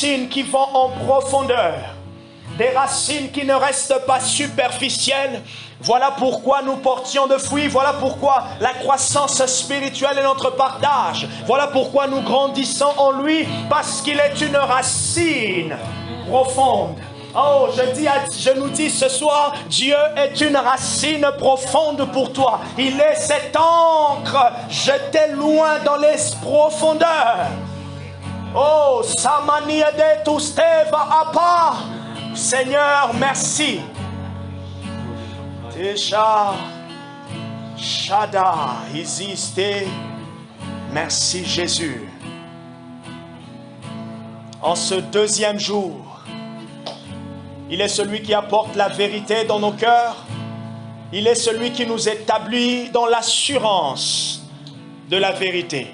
racines qui vont en profondeur. Des racines qui ne restent pas superficielles. Voilà pourquoi nous portions de fruits. Voilà pourquoi la croissance spirituelle est notre partage. Voilà pourquoi nous grandissons en lui, parce qu'il est une racine profonde. Oh, je nous dis ce soir, Dieu est une racine profonde pour toi. Il est cette encre jetée loin dans les profondeurs. Oh, Samania de Tusteva Apa. Seigneur, merci. Tesha Shada existe. Merci Jésus. En ce deuxième jour, il est celui qui apporte la vérité dans nos cœurs. Il est celui qui nous établit dans l'assurance de la vérité.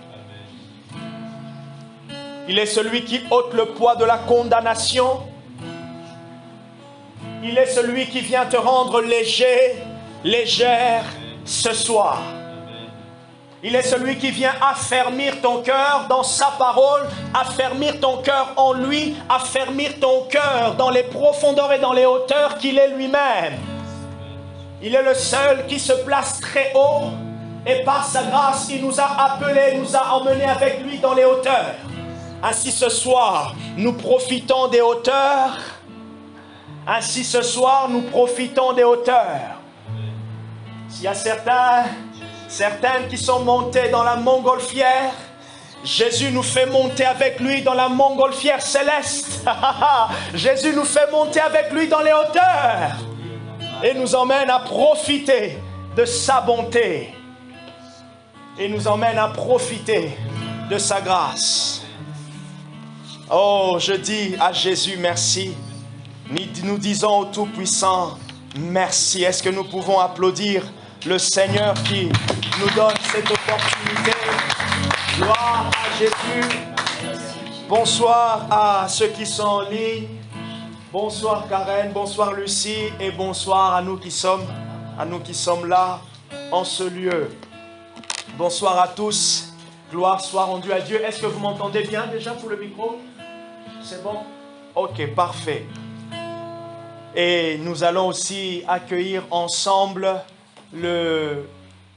Il est celui qui ôte le poids de la condamnation. Il est celui qui vient te rendre léger, légère ce soir. Il est celui qui vient affermir ton cœur dans sa parole, affermir ton cœur en lui, affermir ton cœur dans les profondeurs et dans les hauteurs qu'il est lui-même. Il est le seul qui se place très haut et par sa grâce, il nous a appelés, nous a emmenés avec lui dans les hauteurs. Ainsi ce soir, nous profitons des hauteurs. Ainsi ce soir, nous profitons des hauteurs. S'il y a certaines qui sont montées dans la montgolfière, Jésus nous fait monter avec lui dans la montgolfière céleste. Jésus nous fait monter avec lui dans les hauteurs et nous emmène à profiter de sa bonté et nous emmène à profiter de sa grâce. Oh, je dis à Jésus merci. Nous disons au Tout-Puissant merci. Est-ce que nous pouvons applaudir le Seigneur qui nous donne cette opportunité? Gloire à Jésus. Bonsoir à ceux qui sont en ligne. Bonsoir Karen, bonsoir Lucie et bonsoir à nous qui sommes là en ce lieu. Bonsoir à tous. Gloire soit rendue à Dieu. Est-ce que vous m'entendez bien déjà pour le micro? C'est bon? Ok, parfait. Et nous allons aussi accueillir ensemble le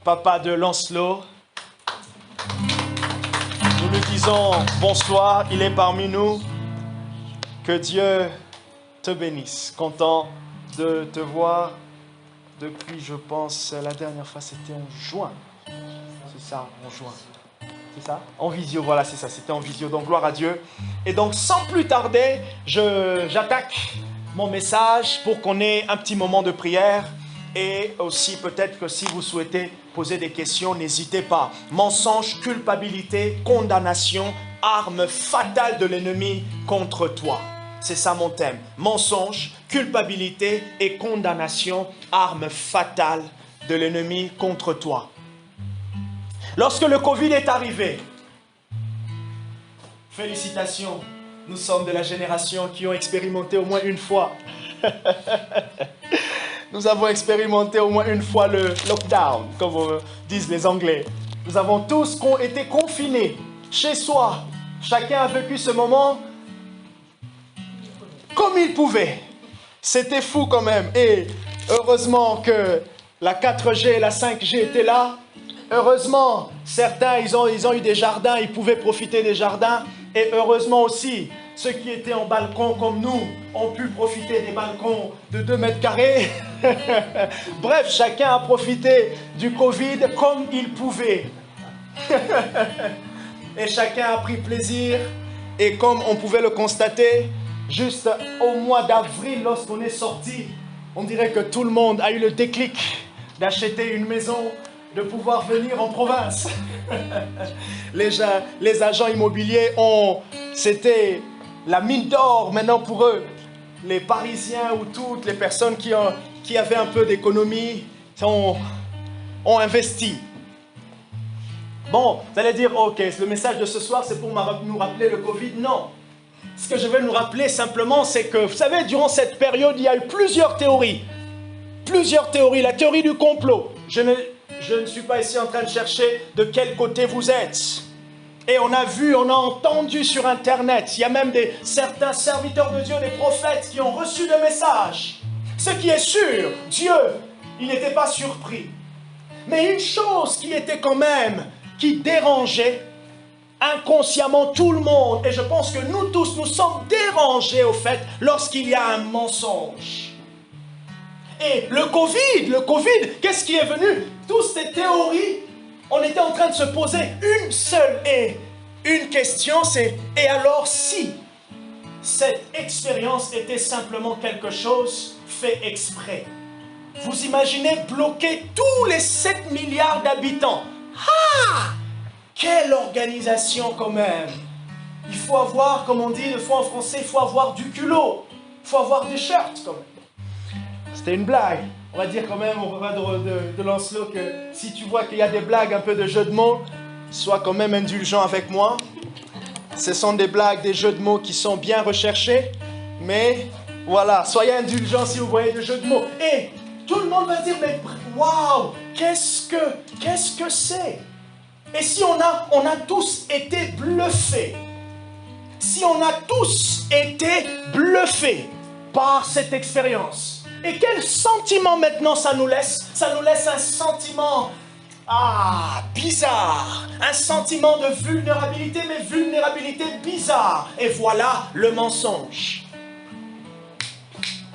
papa de Lancelot. Nous lui disons bonsoir, il est parmi nous. Que Dieu te bénisse. Content de te voir depuis, je pense, la dernière fois c'était en juin. C'est ça, en juin. C'est ça? En visio, voilà, c'est ça, c'était en visio. Donc, gloire à Dieu. Et donc, sans plus tarder, j'attaque mon message pour qu'on ait un petit moment de prière. Et aussi, peut-être que si vous souhaitez poser des questions, n'hésitez pas. Mensonge, culpabilité, condamnation, arme fatale de l'ennemi contre toi. C'est ça mon thème. Mensonge, culpabilité et condamnation, arme fatale de l'ennemi contre toi. Lorsque le Covid est arrivé, félicitations, nous sommes de la génération qui ont expérimenté au moins une fois. Nous avons expérimenté au moins une fois le lockdown, comme disent les Anglais. Nous avons tous été confinés chez soi. Chacun a vécu ce moment comme il pouvait. C'était fou quand même. Et heureusement que la 4G et la 5G étaient là. Heureusement, certains, ils ont eu des jardins, ils pouvaient profiter des jardins. Et heureusement aussi, ceux qui étaient en balcon comme nous ont pu profiter des balcons de 2 mètres carrés. Bref, chacun a profité du Covid comme il pouvait. Et chacun a pris plaisir. Et comme on pouvait le constater, juste au mois d'avril, lorsqu'on est sorti, on dirait que tout le monde a eu le déclic d'acheter une maison, de pouvoir venir en province. Les agents immobiliers c'était la mine d'or maintenant pour eux. Les Parisiens ou toutes les personnes qui avaient un peu d'économie ont investi. Bon, vous allez dire, ok, le message de ce soir, c'est pour nous rappeler le Covid. Non. Ce que je veux nous rappeler simplement, c'est que, vous savez, durant cette période, il y a eu plusieurs théories. Plusieurs théories. La théorie du complot. Je ne suis pas ici en train de chercher de quel côté vous êtes. Et on a vu, on a entendu sur Internet, il y a même certains serviteurs de Dieu, des prophètes qui ont reçu le message. Ce qui est sûr, Dieu, il n'était pas surpris. Mais une chose qui était quand même, qui dérangeait inconsciemment tout le monde, et je pense que nous tous, nous sommes dérangés au fait lorsqu'il y a un mensonge. Et le Covid, qu'est-ce qui est venu? Toutes ces théories, on était en train de se poser une seule et une question, c'est « Et alors si cette expérience était simplement quelque chose fait exprès ?» Vous imaginez bloquer tous les 7 milliards d'habitants. Ah! Quelle organisation quand même! Il faut avoir, comme on dit une fois en français, il faut avoir du culot. Il faut avoir des shirts quand même. C'était une blague. On va dire quand même au repas de Lancelot que si tu vois qu'il y a des blagues, un peu de jeux de mots, sois quand même indulgent avec moi. Ce sont des blagues, des jeux de mots qui sont bien recherchés. Mais voilà, soyez indulgents si vous voyez des jeux de mots. Et tout le monde va dire, mais waouh, qu'est-ce que c'est? Et si on a tous été bluffés, si on a tous été bluffés par cette expérience, et quel sentiment maintenant ça nous laisse? Ça nous laisse un sentiment, bizarre, un sentiment de vulnérabilité, mais vulnérabilité bizarre. Et voilà le mensonge.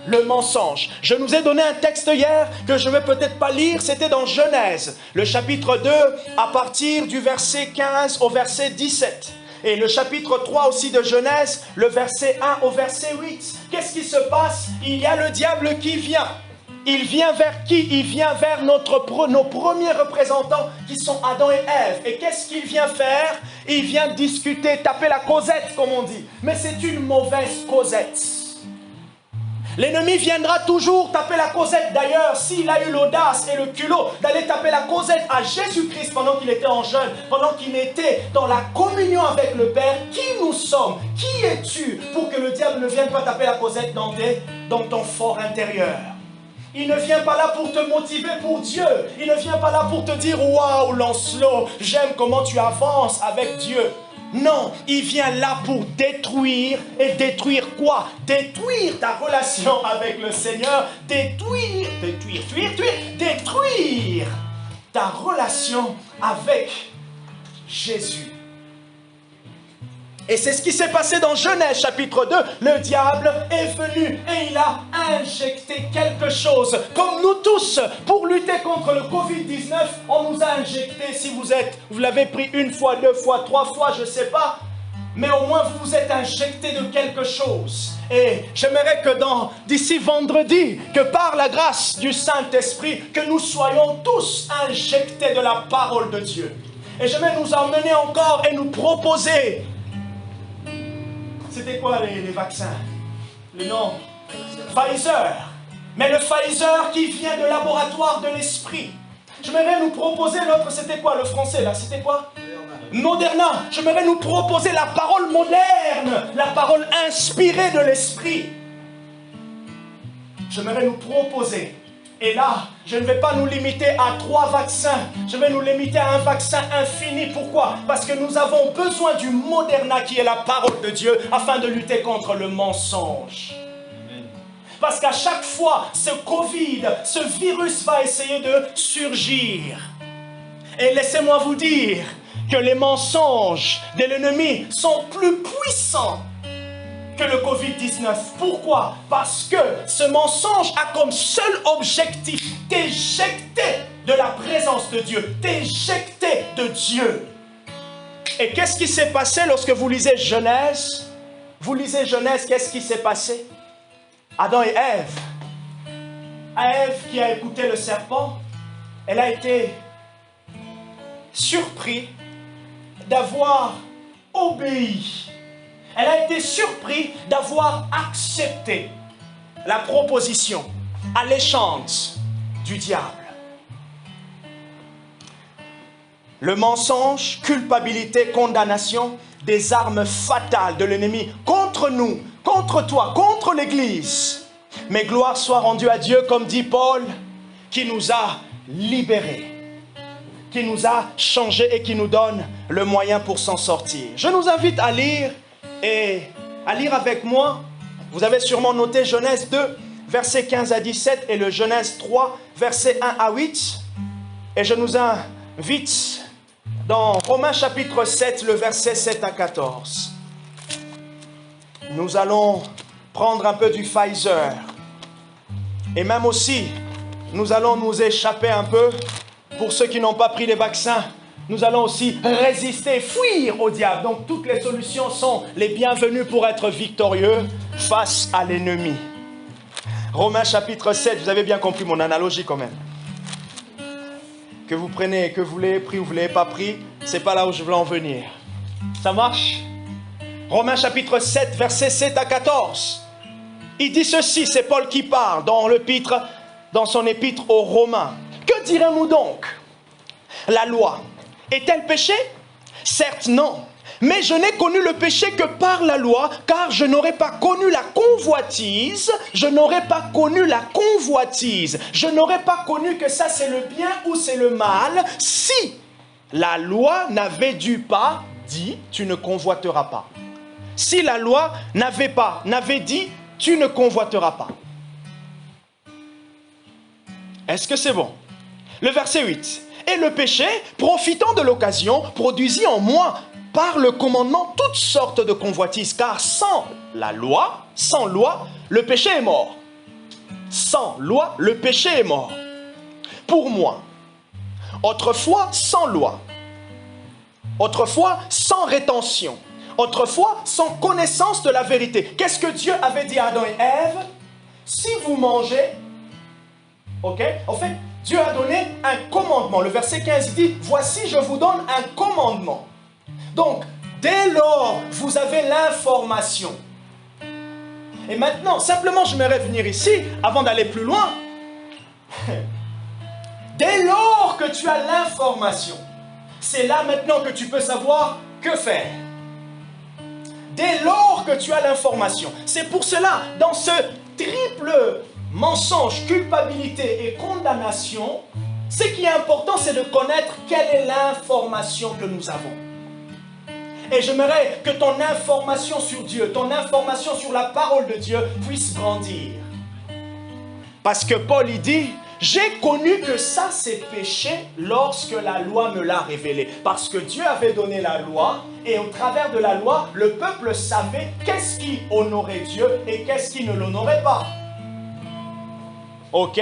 Le mensonge. Je nous ai donné un texte hier que je ne vais peut-être pas lire, c'était dans Genèse, le chapitre 2, à partir du verset 15 au verset 17. Et le chapitre 3 aussi de Genèse, le verset 1 au verset 8. Qu'est-ce qui se passe? Il y a le diable qui vient. Il vient vers qui? Il vient vers nos premiers représentants qui sont Adam et Ève. Et qu'est-ce qu'il vient faire? Il vient discuter, taper la causette comme on dit. Mais c'est une mauvaise causette. L'ennemi viendra toujours taper la causette. D'ailleurs, s'il a eu l'audace et le culot d'aller taper la causette à Jésus-Christ pendant qu'il était en jeûne, pendant qu'il était dans la communion avec le Père, qui nous sommes? Qui es-tu pour que le diable ne vienne pas taper la causette dans ton fort intérieur? Il ne vient pas là pour te motiver pour Dieu. Il ne vient pas là pour te dire « Waouh, Lancelot, j'aime comment tu avances avec Dieu ». Non, il vient là pour détruire. Et détruire quoi? Détruire ta relation avec le Seigneur. Détruire ta relation avec Jésus. Et c'est ce qui s'est passé dans Genèse chapitre 2. Le diable est venu et il a injecté quelque chose. Comme nous tous, pour lutter contre le Covid-19, on nous a injecté, si vous l'avez pris une fois, 2 fois, 3 fois, je ne sais pas, mais au moins vous vous êtes injecté de quelque chose. Et j'aimerais que d'ici vendredi, que par la grâce du Saint-Esprit, que nous soyons tous injectés de la parole de Dieu. Et j'aimerais nous emmener encore et nous proposer. C'était quoi les vaccins? Le nom? Pfizer. Mais le Pfizer qui vient de laboratoire de l'esprit. J'aimerais nous proposer l'autre, c'était quoi le français là? C'était quoi? Moderna. J'aimerais nous proposer la parole moderne, la parole inspirée de l'esprit. J'aimerais nous proposer. Et là, je ne vais pas nous limiter à 3 vaccins. Je vais nous limiter à un vaccin infini. Pourquoi? Parce que nous avons besoin du Moderna qui est la parole de Dieu afin de lutter contre le mensonge. Amen. Parce qu'à chaque fois, ce Covid, ce virus va essayer de surgir. Et laissez-moi vous dire que les mensonges de l'ennemi sont plus puissants que le Covid-19. Pourquoi? Parce que ce mensonge a comme seul objectif t'éjecter de la présence de Dieu, t'éjecter de Dieu. Et qu'est-ce qui s'est passé lorsque vous lisez Genèse? Vous lisez Genèse, qu'est-ce qui s'est passé? Adam et Ève. Ève qui a écouté le serpent, elle a été surprise d'avoir obéi. Elle a été surprise d'avoir accepté la proposition alléchante du diable. Le mensonge, culpabilité, condamnation, des armes fatales de l'ennemi contre nous, contre toi, contre l'Église. Mais gloire soit rendue à Dieu, comme dit Paul, qui nous a libérés. qui nous a changés et qui nous donne le moyen pour s'en sortir. Je nous invite à lire et à lire avec moi. Vous avez sûrement noté Genèse 2, versets 15 à 17 et le Genèse 3, versets 1 à 8. Et je nous invite dans Romains chapitre 7, le verset 7 à 14. Nous allons prendre un peu du Pfizer. Et même aussi, nous allons nous échapper un peu. Pour ceux qui n'ont pas pris les vaccins, nous allons aussi résister, fuir au diable. Donc toutes les solutions sont les bienvenues pour être victorieux face à l'ennemi. Romains chapitre 7, vous avez bien compris mon analogie quand même. Que vous prenez, que vous l'ayez pris ou vous ne l'ayez pas pris, c'est pas là où je veux en venir. Ça marche? Romains chapitre 7, versets 7 à 14. Il dit ceci, c'est Paul qui parle dans son épître aux Romains. Que dirons-nous donc? La loi est-elle péché? Certes non. Mais je n'ai connu le péché que par la loi, car je n'aurais pas connu la convoitise. Je n'aurais pas connu la convoitise. Je n'aurais pas connu que ça c'est le bien ou c'est le mal, si la loi n'avait pas dit tu ne convoiteras pas. Si la loi n'avait dit tu ne convoiteras pas. Est-ce que c'est bon? Le verset 8. Et le péché, profitant de l'occasion, produisit en moi, par le commandement, toutes sortes de convoitises. Car sans loi, le péché est mort. Sans loi, le péché est mort. Pour moi, autrefois sans loi, autrefois sans rétention, autrefois sans connaissance de la vérité. Qu'est-ce que Dieu avait dit à Adam et Ève? Si vous mangez, ok, en fait, Dieu a donné un commandement. Le verset 15 dit, voici je vous donne un commandement. Donc, dès lors, vous avez l'information. Et maintenant, simplement, je m'aimerais venir ici, avant d'aller plus loin. Dès lors que tu as l'information, c'est là maintenant que tu peux savoir que faire. Dès lors que tu as l'information. C'est pour cela, dans ce triple mensonge, culpabilité et condamnation, ce qui est important, c'est de connaître quelle est l'information que nous avons. Et j'aimerais que ton information sur Dieu, ton information sur la parole de Dieu puisse grandir. Parce que Paul, il dit, j'ai connu que ça c'est péché lorsque la loi me l'a révélé. Parce que Dieu avait donné la loi et au travers de la loi, le peuple savait qu'est-ce qui honorait Dieu et qu'est-ce qui ne l'honorait pas. Ok?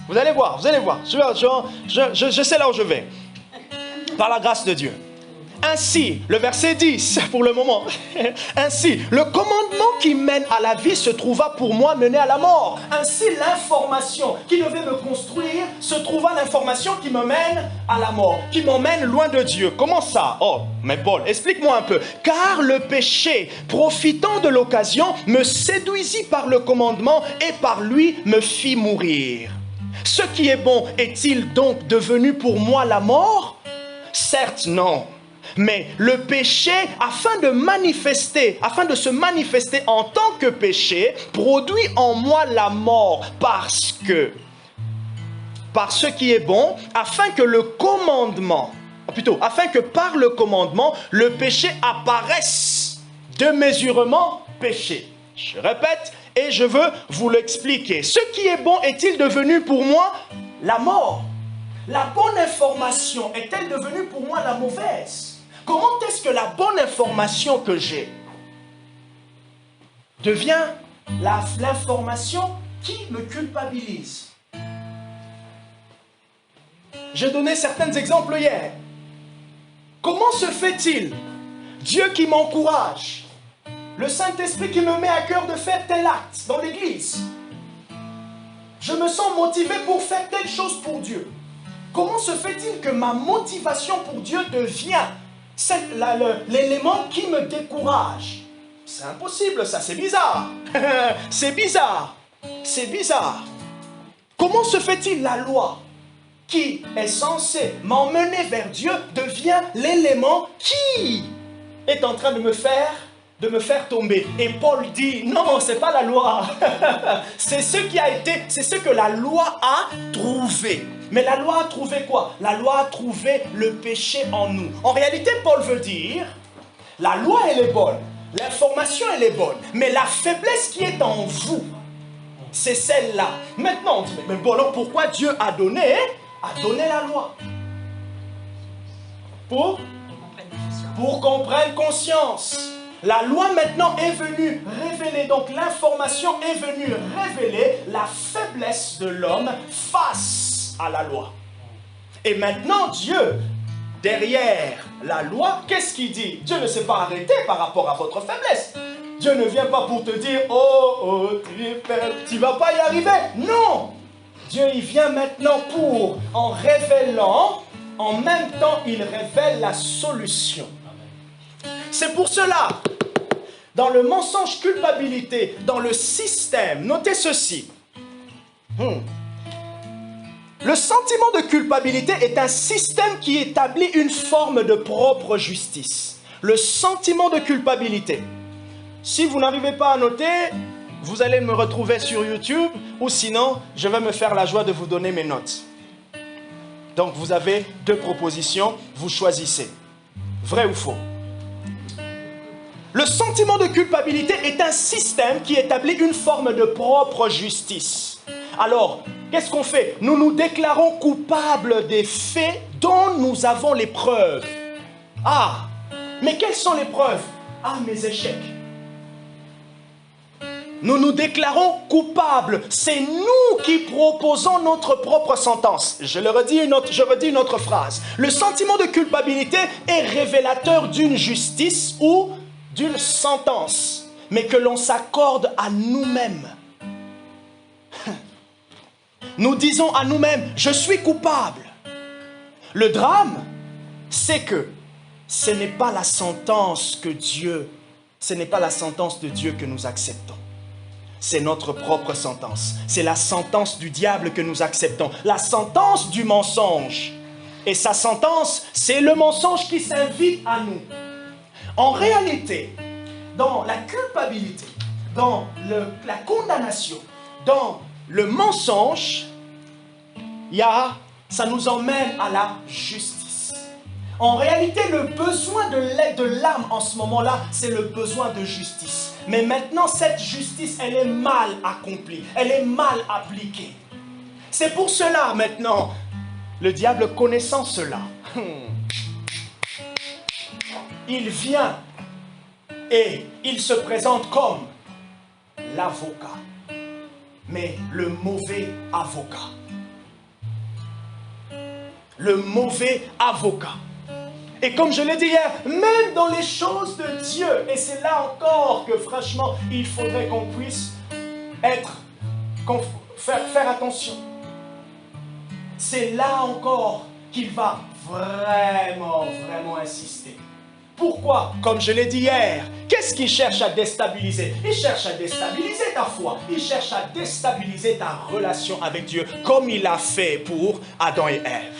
Vous allez voir. Je sais là où je vais. Par la grâce de Dieu. Ainsi, le verset 10 pour le moment. Ainsi, le commandement qui mène à la vie se trouva pour moi mené à la mort. Ainsi, l'information qui devait me construire se trouva l'information qui me mène à la mort, qui m'emmène loin de Dieu. Comment ça? Oh, mais Paul, explique-moi un peu. Car le péché, profitant de l'occasion, me séduisit par le commandement et par lui me fit mourir. Ce qui est bon est-il donc devenu pour moi la mort? Certes, non. Mais le péché, afin de se manifester en tant que péché, produit en moi la mort par ce qui est bon, afin que par le commandement, le péché apparaisse démesurément péché. Je répète, et je veux vous l'expliquer. Ce qui est bon est-il devenu pour moi la mort? La bonne information est-elle devenue pour moi la mauvaise? Comment est-ce que la bonne information que j'ai devient l'information qui me culpabilise? J'ai donné certains exemples hier. Comment se fait-il? Dieu qui m'encourage, le Saint-Esprit qui me met à cœur de faire tel acte dans l'église. Je me sens motivé pour faire telle chose pour Dieu. Comment se fait-il que ma motivation pour Dieu devient l'élément qui me décourage? C'est impossible, ça, c'est bizarre. C'est bizarre. Comment se fait-il la loi qui est censée m'emmener vers Dieu devient l'élément qui est en train de me faire tomber? Et Paul dit, non, c'est pas la loi. C'est ce que la loi a trouvé. Mais la loi a trouvé quoi? La loi a trouvé le péché en nous. En réalité, Paul veut dire, la loi elle est bonne, l'information elle est bonne, mais la faiblesse qui est en vous, c'est celle-là. Maintenant, on dit, mais bon, alors pourquoi Dieu a donné la loi? Pour qu'on prenne conscience. La loi maintenant est venue révéler, donc l'information est venue révéler la faiblesse de l'homme face à la loi. Et maintenant Dieu, derrière la loi, qu'est-ce qu'il dit? Dieu ne s'est pas arrêté par rapport à votre faiblesse. Dieu ne vient pas pour te dire, oh, tu ne vas pas y arriver. Non! Dieu il vient maintenant pour, en révélant, en même temps il révèle la solution. C'est pour cela, dans le mensonge culpabilité, dans le système, notez ceci. Le sentiment de culpabilité est un système qui établit une forme de propre justice. Le sentiment de culpabilité. Si vous n'arrivez pas à noter, vous allez me retrouver sur YouTube ou sinon, je vais me faire la joie de vous donner mes notes. Donc, vous avez 2 propositions, vous choisissez. Vrai ou faux? Le sentiment de culpabilité est un système qui établit une forme de propre justice. Alors, qu'est-ce qu'on fait? Nous nous déclarons coupables des faits dont nous avons les preuves. Ah, mais quelles sont les preuves? Ah, mes échecs. Nous nous déclarons coupables. C'est nous qui proposons notre propre sentence. Je redis une autre phrase. Le sentiment de culpabilité est révélateur d'une justice ou d'une sentence, mais que l'on s'accorde à nous-mêmes. Nous disons à nous-mêmes, je suis coupable. Le drame, c'est que ce n'est pas la sentence de Dieu que nous acceptons. C'est notre propre sentence. C'est la sentence du diable que nous acceptons. La sentence du mensonge. Et sa sentence, c'est le mensonge qui s'invite à nous. En réalité, dans la culpabilité, dans la condamnation, dans le mensonge, ça nous emmène à la justice. En réalité, le besoin de l'âme en ce moment-là, c'est le besoin de justice. Mais maintenant, cette justice, elle est mal accomplie, elle est mal appliquée. C'est pour cela, maintenant, le diable connaissant cela, il vient et il se présente comme l'avocat, mais le mauvais avocat. Le mauvais avocat. Et comme je l'ai dit hier, même dans les choses de Dieu, et c'est là encore que franchement, il faudrait qu'on puisse faire attention. C'est là encore qu'il va vraiment insister. Pourquoi? Comme je l'ai dit hier, qu'est-ce qu'il cherche à déstabiliser? Il cherche à déstabiliser ta foi. Il cherche à déstabiliser ta relation avec Dieu, comme il a fait pour Adam et Ève.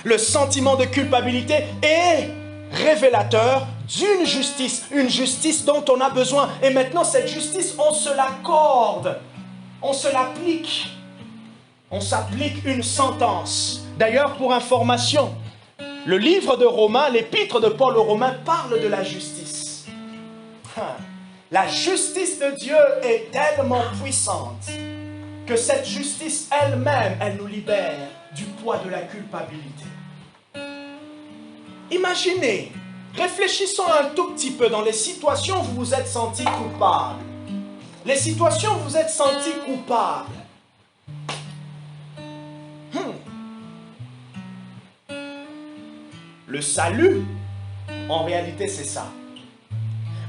Le sentiment de culpabilité est révélateur d'une justice, une justice dont on a besoin. Et maintenant, cette justice, on se l'accorde, on se l'applique. On s'applique une sentence. D'ailleurs, pour information, le livre de Romains, l'épître de Paul aux Romains parle de la justice. La justice de Dieu est tellement puissante que cette justice elle-même, elle nous libère du poids de la culpabilité. Imaginez, réfléchissons un tout petit peu dans les situations où vous vous êtes senti coupable. Les situations où vous vous êtes senti coupable. Le salut, en réalité, c'est ça.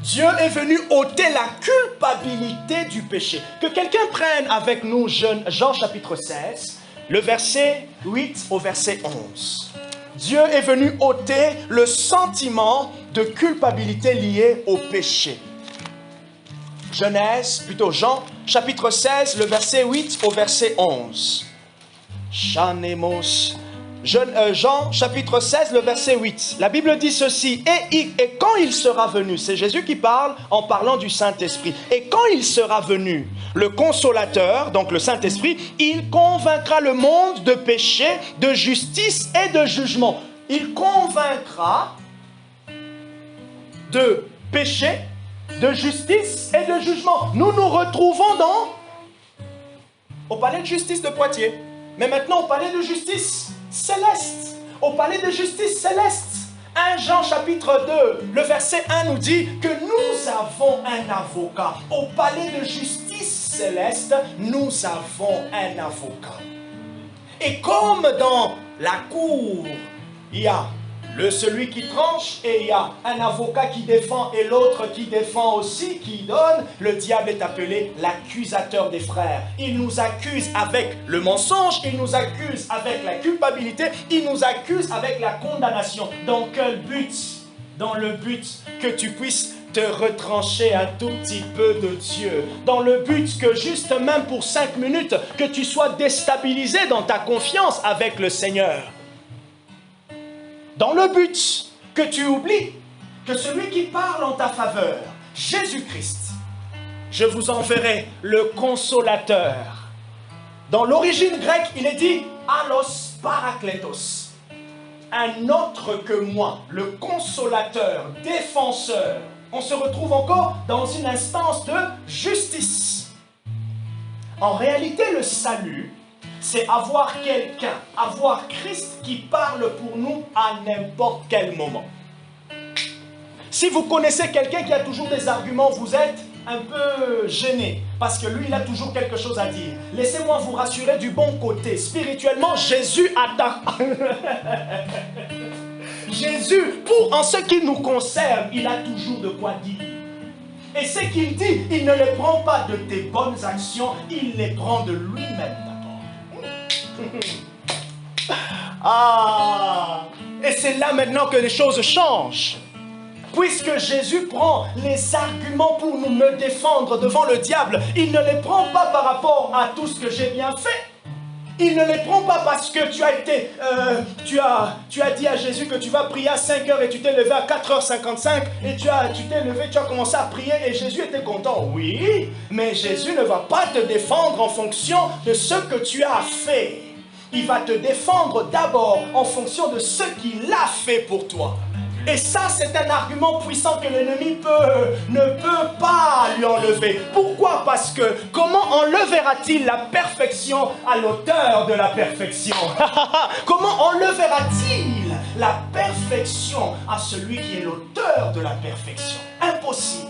Dieu est venu ôter la culpabilité du péché. Que quelqu'un prenne avec nous Jean chapitre 16, le verset 8 au verset 11. Dieu est venu ôter le sentiment de culpabilité lié au péché. Jean chapitre 16, le verset 8 au verset 11. Chanemos Jean chapitre 16, le verset 8. La Bible dit ceci, et quand il sera venu, c'est Jésus qui parle en parlant du Saint-Esprit, et quand il sera venu, le consolateur, donc le Saint-Esprit, il convaincra le monde de péché, de justice et de jugement. Il convaincra de péché, de justice et de jugement. Nous nous retrouvons au palais de justice de Poitiers, mais maintenant au palais de justice céleste, au palais de justice céleste. 1 Jean chapitre 2, le verset 1 nous dit que nous avons un avocat. Au palais de justice céleste, nous avons un avocat. Et comme dans la cour, il y a celui qui tranche et il y a un avocat qui défend et l'autre qui défend aussi, qui donne, le diable est appelé l'accusateur des frères. Il nous accuse avec le mensonge, il nous accuse avec la culpabilité, il nous accuse avec la condamnation. Dans quel but? Dans le but que tu puisses te retrancher un tout petit peu de Dieu. Dans le but que juste même pour 5 minutes, que tu sois déstabilisé dans ta confiance avec le Seigneur. Dans le but que tu oublies que celui qui parle en ta faveur, Jésus-Christ, je vous enverrai le consolateur. Dans l'origine grecque, il est dit « allos parakletos ». Un autre que moi, le consolateur, défenseur. On se retrouve encore dans une instance de justice. En réalité, le salut, c'est avoir quelqu'un, avoir Christ qui parle pour nous à n'importe quel moment. Si vous connaissez quelqu'un qui a toujours des arguments, vous êtes un peu gêné, parce que lui, il a toujours quelque chose à dire. Laissez-moi vous rassurer du bon côté. Spirituellement, Jésus attaque. Jésus, en ce qui nous concerne, il a toujours de quoi dire. Et ce qu'il dit, il ne les prend pas de tes bonnes actions, il les prend de lui-même. Et c'est là maintenant que les choses changent. Puisque Jésus prend les arguments pour me défendre devant le diable, il ne les prend pas par rapport à tout ce que j'ai bien fait. Il ne les prend pas parce que tu as dit à Jésus que tu vas prier à 5 heures et tu t'es levé à 4h55 et tu t'es levé, tu as commencé à prier et Jésus était content. Oui, mais Jésus ne va pas te défendre en fonction de ce que tu as fait. Il va te défendre d'abord en fonction de ce qu'il a fait pour toi. Et ça, c'est un argument puissant que l'ennemi ne peut pas lui enlever. Pourquoi? Parce que comment enlevera-t-il la perfection à l'auteur de la perfection? Comment enlevera-t-il la perfection à celui qui est l'auteur de la perfection? Impossible.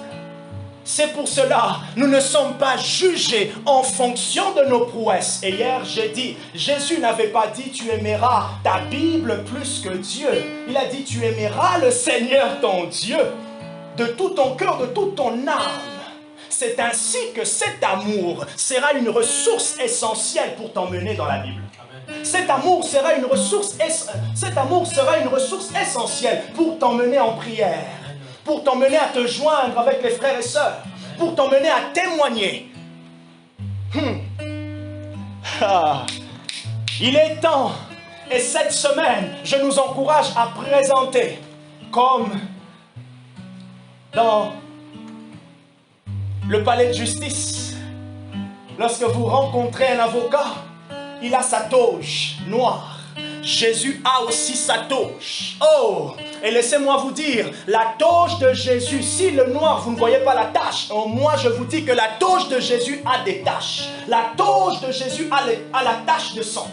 C'est pour cela, nous ne sommes pas jugés en fonction de nos prouesses. Et hier, j'ai dit, Jésus n'avait pas dit, tu aimeras ta Bible plus que Dieu. Il a dit, tu aimeras le Seigneur ton Dieu de tout ton cœur, de toute ton âme. C'est ainsi que cet amour sera une ressource essentielle pour t'emmener dans la Bible. Cet amour sera une ressource essentielle pour t'emmener en prière, pour t'emmener à te joindre avec les frères et sœurs, pour t'emmener à témoigner. Il est temps, et cette semaine, je nous encourage à présenter, comme dans le palais de justice, lorsque vous rencontrez un avocat, il a sa toge noire. Jésus a aussi sa toge. Oh! Et laissez-moi vous dire, la toge de Jésus, si le noir, vous ne voyez pas la tache, moi je vous dis que la toge de Jésus a des taches. La toge de Jésus a la tache de sang.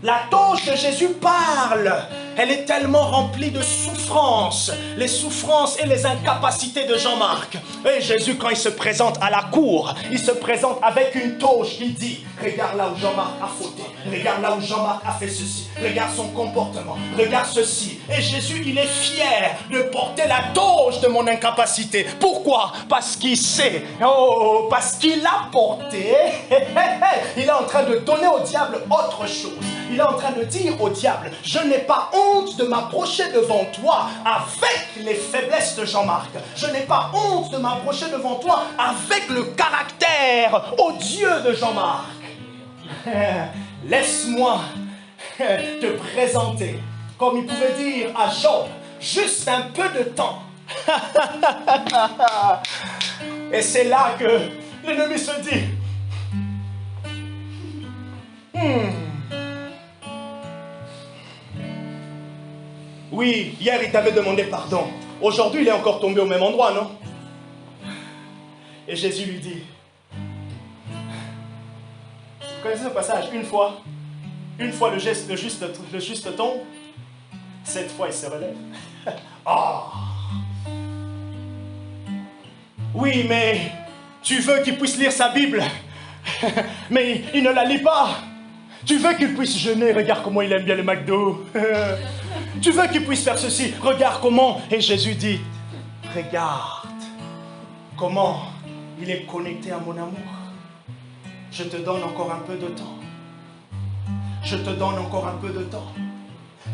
La toge de Jésus parle. Elle est tellement remplie de souffrances. Les souffrances et les incapacités de Jean-Marc. Et Jésus, quand il se présente à la cour, il se présente avec une toge. Il dit, regarde là où Jean-Marc a fauté. Regarde là où Jean-Marc a fait ceci. Regarde son comportement. Regarde ceci. Et Jésus, il est fier de porter la toge de mon incapacité. Pourquoi? Parce qu'il sait. Oh, parce qu'il a porté. Il est en train de donner au diable autre chose. Il est en train de dire au diable, je n'ai pas honte de m'approcher devant toi avec les faiblesses de Jean-Marc. Je n'ai pas honte de m'approcher devant toi avec le caractère odieux de Jean-Marc. Laisse-moi te présenter, comme il pouvait dire à Job, juste un peu de temps. Et c'est là que l'ennemi se dit, oui, hier il t'avait demandé pardon. Aujourd'hui il est encore tombé au même endroit, non? Et Jésus lui dit, vous connaissez ce passage? Une fois le juste tombe, 7 fois il se relève. Ah! Oui, mais tu veux qu'il puisse lire sa Bible, mais il ne la lit pas. Tu veux qu'il puisse jeûner, regarde comment il aime bien le McDo. Tu veux qu'il puisse faire ceci, regarde comment. Et Jésus dit, regarde comment il est connecté à mon amour. Je te donne encore un peu de temps. Je te donne encore un peu de temps.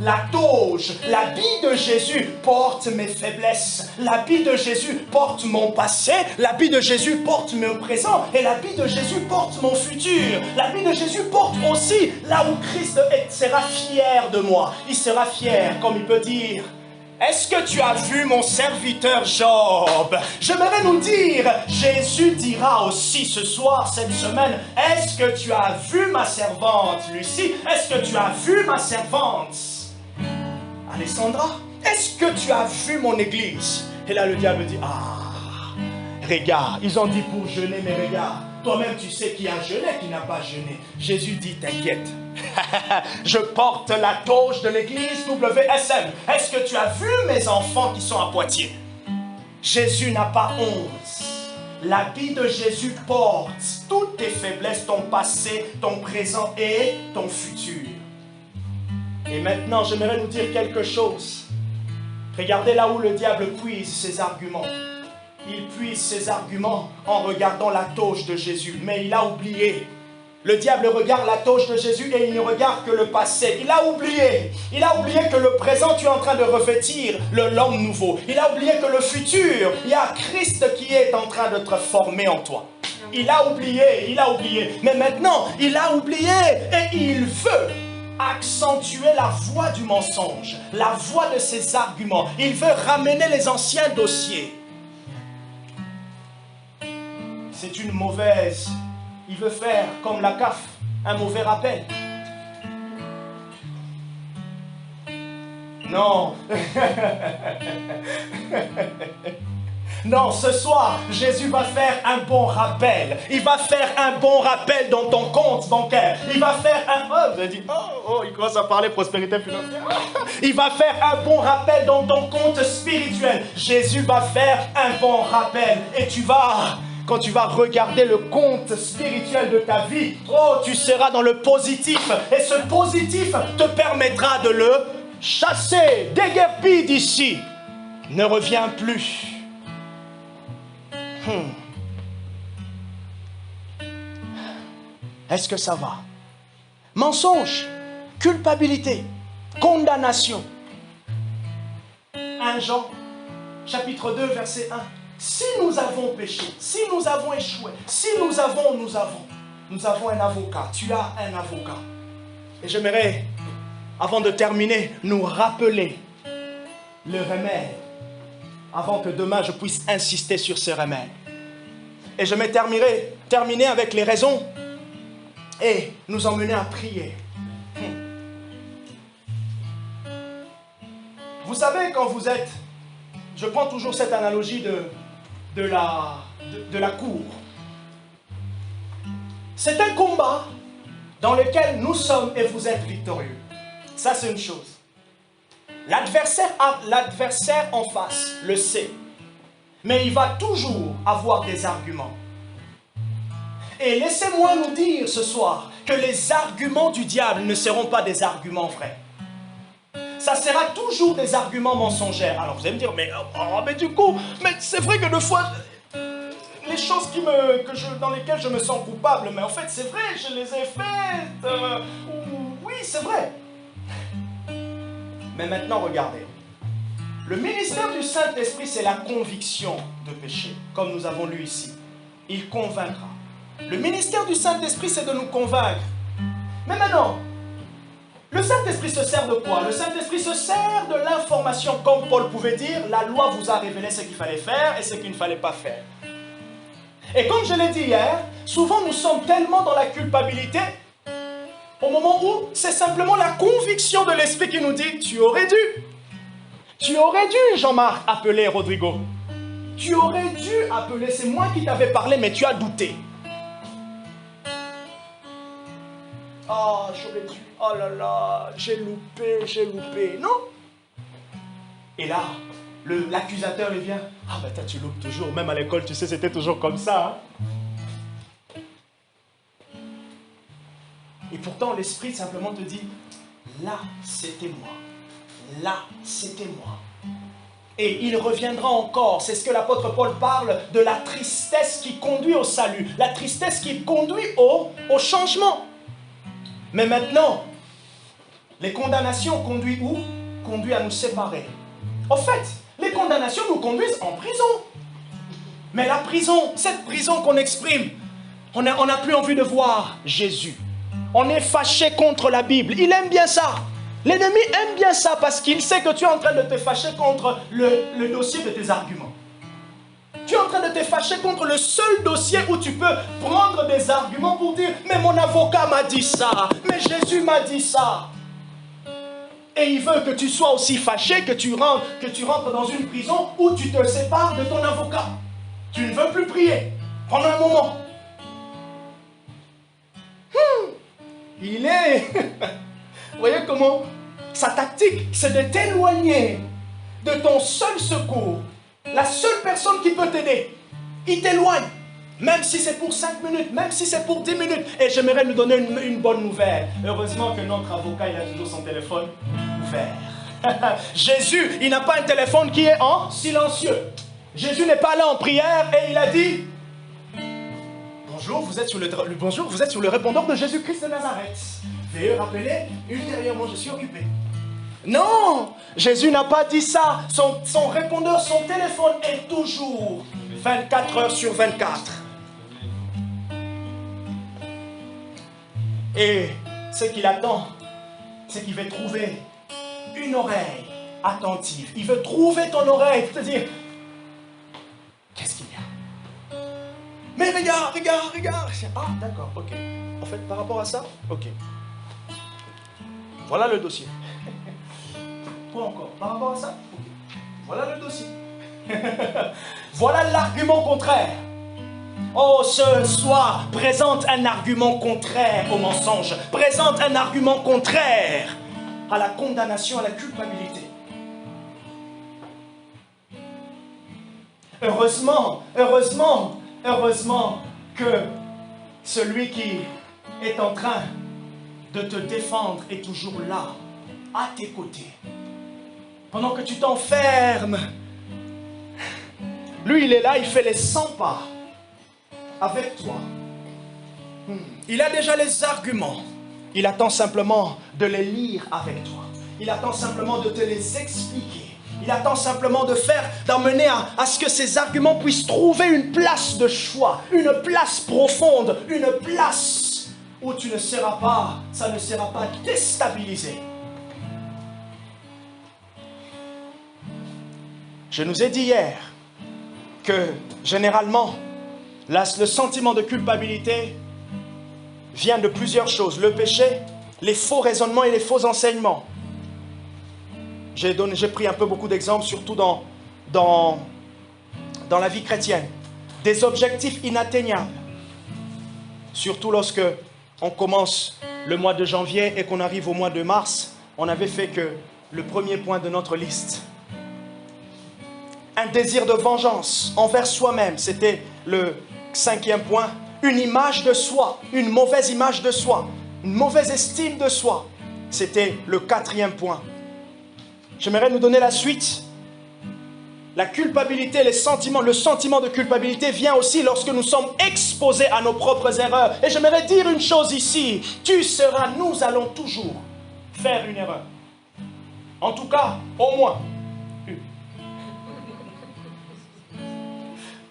La toge, l'habit de Jésus porte mes faiblesses. L'habit de Jésus porte mon passé. L'habit de Jésus porte mon présent. Et l'habit de Jésus porte mon futur. L'habit de Jésus porte aussi là où Christ sera fier de moi. Il sera fier, comme il peut dire, est-ce que tu as vu mon serviteur Job? J'aimerais nous dire, Jésus dira aussi ce soir, cette semaine, est-ce que tu as vu ma servante Lucie? Est-ce que tu as vu ma servante Alessandra? Est-ce que tu as vu mon église? Et là le diable dit, ah, regarde, ils ont dit pour jeûner, mais regarde, toi-même tu sais qui a jeûné, qui n'a pas jeûné. Jésus dit, t'inquiète, je porte la toge de l'église WSM. Est-ce que tu as vu mes enfants qui sont à Poitiers? Jésus n'a pas honte. L'habit de Jésus porte toutes tes faiblesses, ton passé, ton présent et ton futur. Et maintenant, j'aimerais nous dire quelque chose. Regardez là où le diable puise ses arguments. Il puise ses arguments en regardant la toge de Jésus. Mais il a oublié. Le diable regarde la toge de Jésus et il ne regarde que le passé. Il a oublié. Il a oublié que le présent, tu es en train de revêtir l'homme nouveau. Il a oublié que le futur, il y a Christ qui est en train de te former en toi. Il a oublié, il a oublié. Mais maintenant, il a oublié et il veut accentuer la voix du mensonge, la voix de ses arguments. Il veut ramener les anciens dossiers. C'est une mauvaise... Il veut faire comme la CAF, un mauvais rappel. Non. Non, ce soir, Jésus va faire un bon rappel. Il va faire un bon rappel dans ton compte bancaire. Il va faire un... Oh, vous avez dit, il commence à parler prospérité financière. Il va faire un bon rappel dans ton compte spirituel. Jésus va faire un bon rappel. Et tu vas... Quand tu vas regarder le compte spirituel de ta vie, tu seras dans le positif. Et ce positif te permettra de le chasser, déguerpir d'ici. Ne reviens plus. Est-ce que ça va? Mensonge, culpabilité, condamnation. 1 Jean, chapitre 2, verset 1. Si nous avons péché, si nous avons échoué, si nous avons un avocat. Tu as un avocat. Et j'aimerais, avant de terminer, nous rappeler le remède, avant que demain je puisse insister sur ce remède. Et je vais terminer avec les raisons et nous emmener à prier. Vous savez, quand vous êtes... Je prends toujours cette analogie de la cour. C'est un combat dans lequel nous sommes et vous êtes victorieux. Ça, c'est une chose. L'adversaire en face le sait. Mais il va toujours avoir des arguments. Et laissez-moi nous dire ce soir que les arguments du diable ne seront pas des arguments vrais. Ça sera toujours des arguments mensongers. Alors vous allez me dire, mais du coup, mais c'est vrai que des fois, les choses dans lesquelles je me sens coupable, mais en fait c'est vrai, je les ai faites. Oui, c'est vrai. Mais maintenant, regardez. Le ministère du Saint-Esprit, c'est la conviction de péché, comme nous avons lu ici. Il convaincra. Le ministère du Saint-Esprit, c'est de nous convaincre. Mais maintenant, Le Saint-Esprit se sert de quoi? Le Saint-Esprit se sert de l'information, comme Paul pouvait dire, la loi vous a révélé ce qu'il fallait faire et ce qu'il ne fallait pas faire. Et comme je l'ai dit hier, souvent nous sommes tellement dans la culpabilité, au moment où c'est simplement la conviction de l'Esprit qui nous dit, tu aurais dû, Jean-Marc, appeler Rodrigo. Tu aurais dû appeler, c'est moi qui t'avais parlé, mais tu as douté. Oh, j'aurais dû, oh là là, j'ai loupé, non? Et là, l'accusateur, il vient, ah ben tu loupes toujours, même à l'école, tu sais, c'était toujours comme ça. Hein? Et pourtant, l'Esprit simplement te dit, là, c'était moi. Là, c'était moi. Et il reviendra encore, c'est ce que l'apôtre Paul parle, de la tristesse qui conduit au salut, la tristesse qui conduit au changement. Mais maintenant, les condamnations conduisent où? Conduisent à nous séparer. En fait, les condamnations nous conduisent en prison. Mais la prison, cette prison qu'on exprime, on n'a plus envie de voir Jésus. On est fâché contre la Bible. Il aime bien ça. L'ennemi aime bien ça parce qu'il sait que tu es en train de te fâcher contre le dossier de tes arguments. Tu es en train de te fâcher contre le seul dossier où tu peux prendre des arguments pour dire « Mais mon avocat m'a dit ça, mais Jésus m'a dit ça. » Et il veut que tu sois aussi fâché, que tu rentres dans une prison où tu te sépares de ton avocat. Tu ne veux plus prier pendant un moment. Il est... Vous voyez comment sa tactique, c'est de t'éloigner de ton seul secours. La seule personne qui peut t'aider, il t'éloigne. Même si c'est pour 5 minutes, même si c'est pour 10 minutes. Et j'aimerais nous donner une bonne nouvelle. Heureusement que notre avocat, il a toujours son téléphone ouvert. Jésus, il n'a pas un téléphone qui est en silencieux. Jésus n'est pas là en prière et il a dit bonjour, vous êtes sur le répondeur de Jésus-Christ de Nazareth. Veuillez rappeler, ultérieurement, je suis occupé. Non, Jésus n'a pas dit ça. Son répondeur, son téléphone est toujours 24 heures sur 24. Et ce qu'il attend, c'est qu'il veut trouver une oreille attentive. Il veut trouver ton oreille pour te dire, qu'est-ce qu'il y a? Mais regarde. Ah, d'accord, ok. En fait, par rapport à ça, ok. Voilà le dossier. Quoi encore? Par rapport à ça? Ok. Voilà le dossier. Voilà l'argument contraire. Oh, ce soir, présente un argument contraire au mensonge. Présente un argument contraire à la condamnation, à la culpabilité. Heureusement que celui qui est en train de te défendre est toujours là, à tes côtés. Pendant que tu t'enfermes, lui il est là, il fait les 100 pas avec toi. Il a déjà les arguments. Il attend simplement de les lire avec toi. Il attend simplement de te les expliquer. Il attend simplement d'amener à ce que ces arguments puissent trouver une place de choix, une place profonde, une place où tu ne seras pas, ça ne sera pas déstabilisé. Je nous ai dit hier que généralement, le sentiment de culpabilité vient de plusieurs choses. Le péché, les faux raisonnements et les faux enseignements. J'ai pris un peu beaucoup d'exemples, surtout dans la vie chrétienne. Des objectifs inatteignables. Surtout lorsque on commence le mois de janvier et qu'on arrive au mois de mars, on n'avait fait que le premier point de notre liste. Un désir de vengeance envers soi-même, c'était le 5e point. Une image de soi, une mauvaise image de soi, une mauvaise estime de soi, c'était le 4e point. J'aimerais nous donner la suite. La culpabilité, le sentiment de culpabilité vient aussi lorsque nous sommes exposés à nos propres erreurs. Et j'aimerais dire une chose ici. Nous allons toujours faire une erreur. En tout cas, au moins une.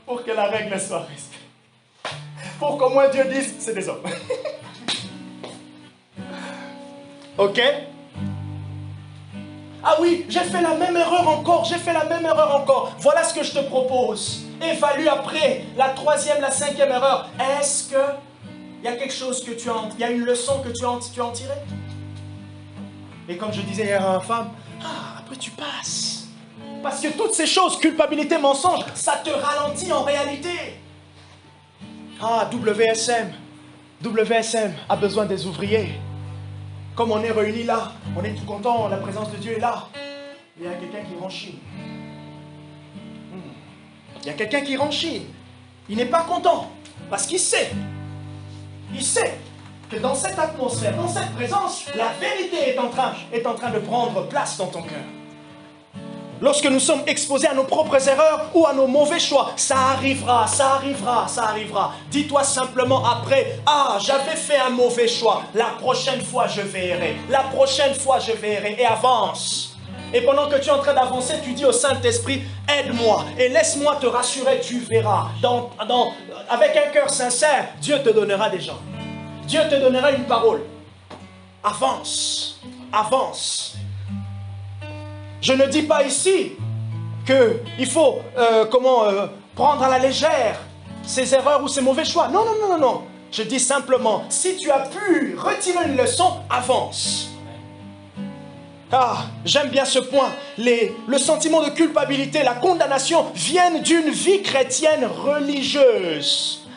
Pour que la règle soit respectée. Pour qu'au moins Dieu dise, c'est des hommes. Ok? Ah oui, j'ai fait la même erreur encore, j'ai fait la même erreur encore. Voilà ce que je te propose. Évalue après la troisième, la cinquième erreur. Est-ce que il y a quelque chose que tu as, il y a une leçon que tu as en tiré? Et comme je disais hier à ma femme, après tu passes. Parce que toutes ces choses, culpabilité, mensonge, ça te ralentit en réalité. WSM a besoin des ouvriers. Comme on est réunis là, on est tout content, la présence de Dieu est là. Il y a quelqu'un qui renchine. Il y a quelqu'un qui renchine. Il n'est pas content. Parce qu'il sait. Il sait que dans cette atmosphère, dans cette présence, la vérité est en train de prendre place dans ton cœur. Lorsque nous sommes exposés à nos propres erreurs ou à nos mauvais choix, ça arrivera. Dis-toi simplement après, j'avais fait un mauvais choix. La prochaine fois, je verrai. Et avance. Et pendant que tu es en train d'avancer, tu dis au Saint-Esprit, aide-moi et laisse-moi te rassurer, tu verras. Avec un cœur sincère, Dieu te donnera des gens. Dieu te donnera une parole. Avance. Je ne dis pas ici qu'il faut prendre à la légère ces erreurs ou ces mauvais choix. Non. Je dis simplement, si tu as pu retirer une leçon, avance. J'aime bien ce point. Le sentiment de culpabilité, la condamnation viennent d'une vie chrétienne religieuse.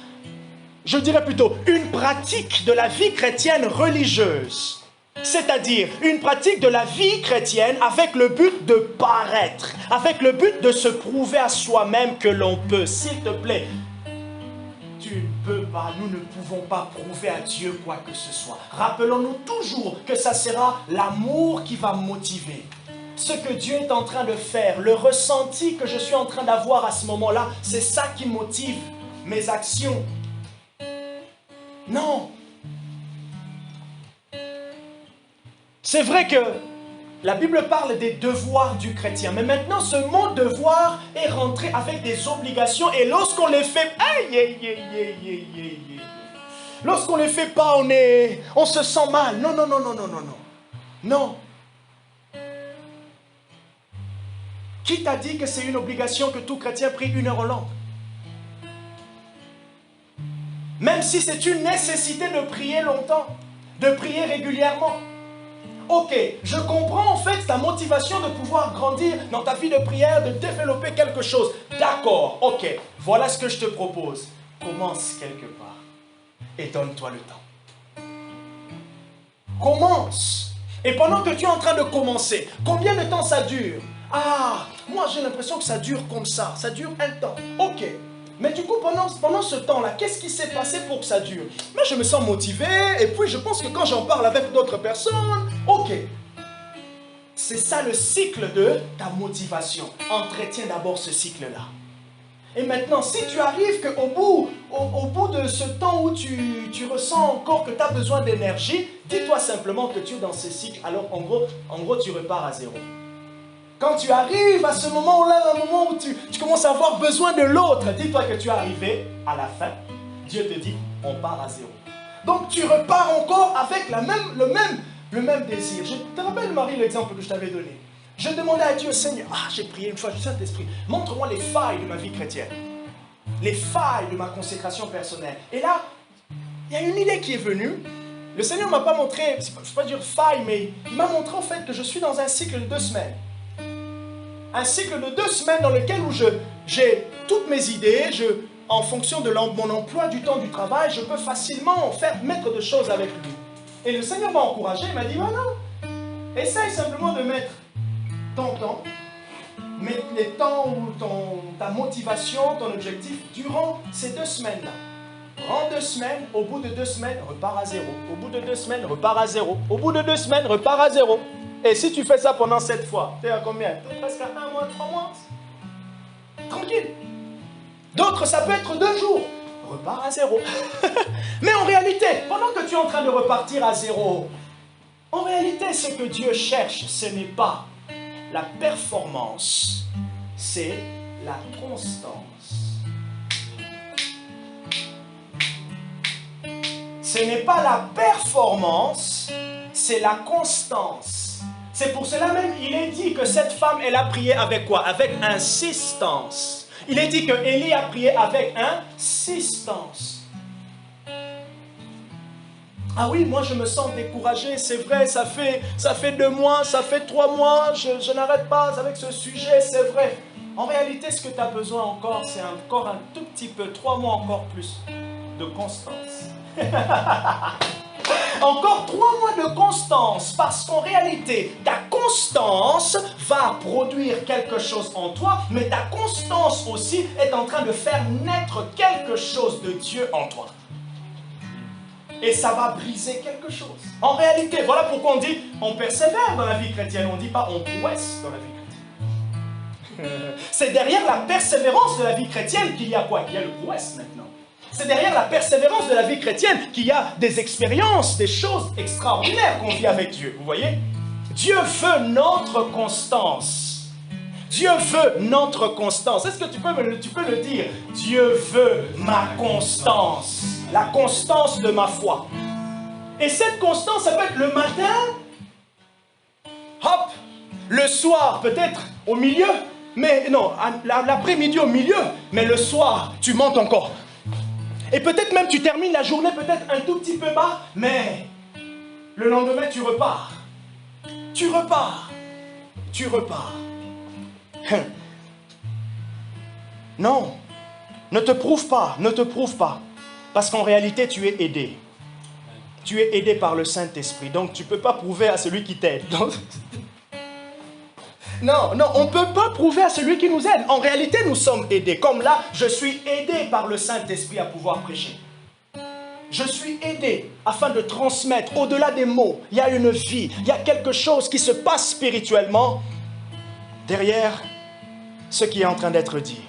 Je dirais plutôt une pratique de la vie chrétienne religieuse. C'est-à-dire une pratique de la vie chrétienne avec le but de paraître, avec le but de se prouver à soi-même que l'on peut. S'il te plaît, tu ne peux pas, nous ne pouvons pas prouver à Dieu quoi que ce soit. Rappelons-nous toujours que ça sera l'amour qui va motiver. Ce que Dieu est en train de faire, le ressenti que je suis en train d'avoir à ce moment-là, c'est ça qui motive mes actions. Non. C'est vrai que la Bible parle des devoirs du chrétien, mais maintenant ce mot devoir est rentré avec des obligations et lorsqu'on les fait, lorsqu'on les fait pas, on se sent mal. Non. Qui t'a dit que c'est une obligation que tout chrétien prie 1 heure en langue? Même si c'est une nécessité de prier longtemps, de prier régulièrement. Ok, je comprends en fait ta motivation de pouvoir grandir dans ta vie de prière, de développer quelque chose. D'accord, ok, voilà ce que je te propose. Commence quelque part et donne-toi le temps. Commence. Et pendant que tu es en train de commencer, combien de temps ça dure? Moi j'ai l'impression que ça dure comme ça, ça dure un temps. Ok. Mais du coup, pendant ce temps-là, qu'est-ce qui s'est passé pour que ça dure? Moi, je me sens motivé, et puis je pense que quand j'en parle avec d'autres personnes, ok. C'est ça le cycle de ta motivation. Entretiens d'abord ce cycle-là. Et maintenant, si tu arrives qu'au bout de ce temps où tu ressens encore que tu as besoin d'énergie, dis-toi simplement que tu es dans ce cycle. Alors, en gros, tu repars à zéro. Quand tu arrives à ce moment-là, un moment où tu commences à avoir besoin de l'autre, dis-toi que tu es arrivé à la fin. Dieu te dit, on part à zéro. Donc tu repars encore avec le même désir. Je te rappelle, Marie, l'exemple que je t'avais donné. Je demandais à Dieu, Seigneur, j'ai prié une fois du Saint-Esprit, montre-moi les failles de ma vie chrétienne. Les failles de ma consécration personnelle. Et là, il y a une idée qui est venue. Le Seigneur ne m'a pas montré, je ne vais pas dire faille, mais il m'a montré en fait que je suis dans un cycle de 2 semaines. Un cycle de 2 semaines dans lequel où j'ai toutes mes idées, en fonction de mon emploi du temps du travail, je peux facilement mettre de choses avec lui. Et le Seigneur m'a encouragé, il m'a dit, non, essaye simplement de mettre ton temps, mettre les temps ou ta motivation, ton objectif, durant ces 2 semaines-là. Prends 2 semaines, au bout de 2 semaines, repars à zéro. Au bout de 2 semaines, repars à zéro. Au bout de 2 semaines, repars à zéro. Et si tu fais ça pendant 7 fois, tu es à combien? Presque à 1 mois, 3 mois. Tranquille. D'autres, ça peut être 2 jours. Repars à zéro. Mais en réalité, pendant que tu es en train de repartir à zéro, en réalité, ce que Dieu cherche, ce n'est pas la performance, c'est la constance. Ce n'est pas la performance, c'est la constance. C'est pour cela même, il est dit que cette femme, elle a prié avec quoi? Avec insistance. Il est dit que Élie a prié avec insistance. Ah oui, moi je me sens découragé, c'est vrai, ça fait 2 mois, ça fait 3 mois, je n'arrête pas avec ce sujet, c'est vrai. En réalité, ce que tu as besoin encore, c'est encore un tout petit peu, 3 mois encore plus, de constance. Encore 3 mois de constance, parce qu'en réalité, ta constance va produire quelque chose en toi, mais ta constance aussi est en train de faire naître quelque chose de Dieu en toi. Et ça va briser quelque chose. En réalité, voilà pourquoi on dit, on persévère dans la vie chrétienne, on ne dit pas on prouesse dans la vie chrétienne. C'est derrière la persévérance de la vie chrétienne qu'il y a quoi? Il y a le prouesse maintenant. C'est derrière la persévérance de la vie chrétienne qu'il y a des expériences, des choses extraordinaires qu'on vit avec Dieu. Vous voyez? Dieu veut notre constance. Dieu veut notre constance. Est-ce que tu peux le dire? Dieu veut ma constance. La constance de ma foi. Et cette constance, ça peut être le matin, hop, le soir peut-être au milieu, mais non, l'après-midi au milieu, mais le soir, tu montes encore. Et peut-être même tu termines la journée peut-être un tout petit peu bas, mais le lendemain tu repars. Tu repars. Tu repars. Non, ne te prouve pas, ne te prouve pas. Parce qu'en réalité, tu es aidé. Tu es aidé par le Saint-Esprit. Donc, tu ne peux pas prouver à celui qui t'aide. Non, on ne peut pas prouver à celui qui nous aide. En réalité, nous sommes aidés. Comme là, je suis aidé par le Saint-Esprit à pouvoir prêcher. Je suis aidé afin de transmettre au-delà des mots. Il y a une vie, il y a quelque chose qui se passe spirituellement derrière ce qui est en train d'être dit.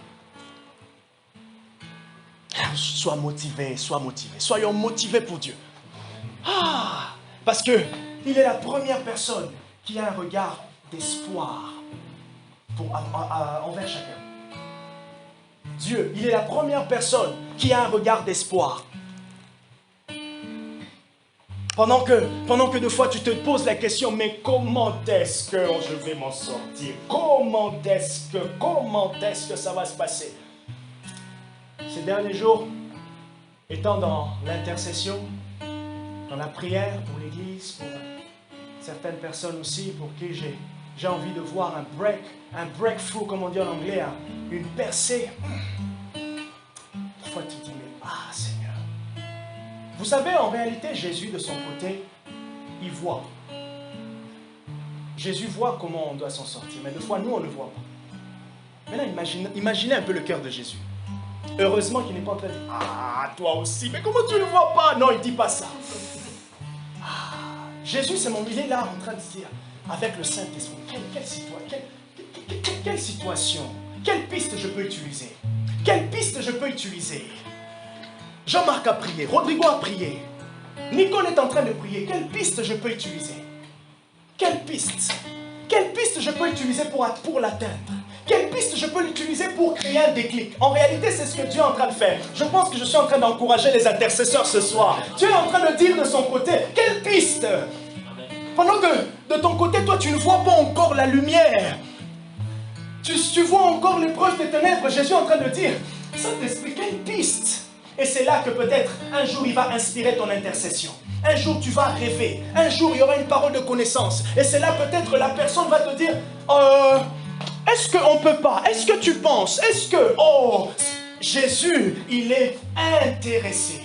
Sois motivé, sois motivé. Soyons motivés pour Dieu. Parce que il est la première personne qui a un regard d'espoir envers chacun. Dieu, il est la première personne qui a un regard d'espoir. Pendant que des fois tu te poses la question, mais comment est-ce que je vais m'en sortir? Comment est-ce que ça va se passer? Ces derniers jours, étant dans l'intercession, dans la prière pour l'Église, pour certaines personnes aussi, pour qui j'ai envie de voir un breakthrough, comme on dit en anglais, une percée. Parfois tu te dis, mais Seigneur. Vous savez, en réalité, Jésus, de son côté, il voit. Jésus voit comment on doit s'en sortir, mais des fois, nous, on ne voit pas. Maintenant, imaginez un peu le cœur de Jésus. Heureusement qu'il n'est pas en train de dire, toi aussi, mais comment tu ne le vois pas? Non, il ne dit pas ça. Jésus, il est là en train de dire, avec le Saint-Esprit, quelle situation, quelle piste je peux utiliser? Quelle piste je peux utiliser? Jean-Marc a prié, Rodrigo a prié, Nicole est en train de prier. Quelle piste je peux utiliser? Quelle piste? Quelle piste je peux utiliser pour l'atteindre? Quelle piste je peux l'utiliser pour créer un déclic? En réalité, c'est ce que Dieu est en train de faire. Je pense que je suis en train d'encourager les intercesseurs ce soir. Dieu est en train de dire de son côté, quelle piste? Pendant que de ton côté, toi, tu ne vois pas encore la lumière. Tu vois encore l'épreuve des ténèbres. Jésus est en train de dire, Saint-Esprit, quelle piste? Et c'est là que peut-être un jour il va inspirer ton intercession. Un jour tu vas rêver. Un jour il y aura une parole de connaissance. Et c'est là peut-être la personne va te dire, est-ce qu'on ne peut pas? Est-ce que tu penses? Est-ce que... Jésus, il est intéressé.